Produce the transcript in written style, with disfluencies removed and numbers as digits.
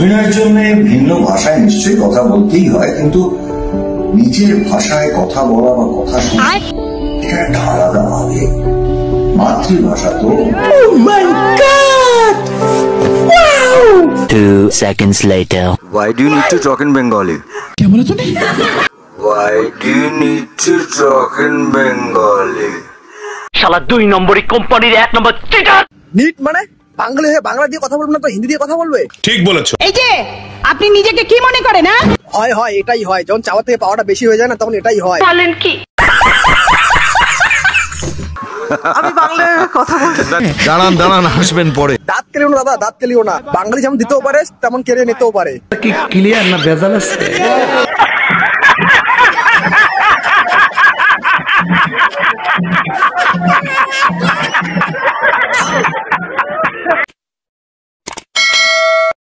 অভিনয়ের জন্য ভিন্ন ভাষায় নিশ্চয়ই কথা বলতেই হয়, কিন্তু নিজের ভাষায় কথা বলা বা কথা শোনা এটা একটা আলাদা আবেগ। মাতৃভাষা তো। Oh my God! Wow! 2 seconds later. Why do you need to talk in Bengali? क्या बोला तूने? Why do you need to talk in Bengali? শালা 2 নম্বরই কোম্পানির 1 নম্বর চিটার। নিট মানে বাঙালি হয়ে বাংলা দিয়ে কথা বলবে না তো হিন্দি দিয়ে কথা বলবে? ঠিক বলেছো। এই যে আপনি নিজেকে কি মনে করেন? না হয় হয় এটাই হয়, যখন চাওয়া থেকে পাওয়াটা বেশি হয়ে যায় না তখন এটাই হয়। বলেন কি? আমি বাংলায় কথা বলছি। দাঁড়ান হাসবেন পরে। দাঁত কেলিও না দাদা, দাঁত কেলিও না। বাঙালি যেমন দিতেও পারে তেমন কেড়ে নিতেও পারে। কি ক্লিয়ার না ভেজাল আছে?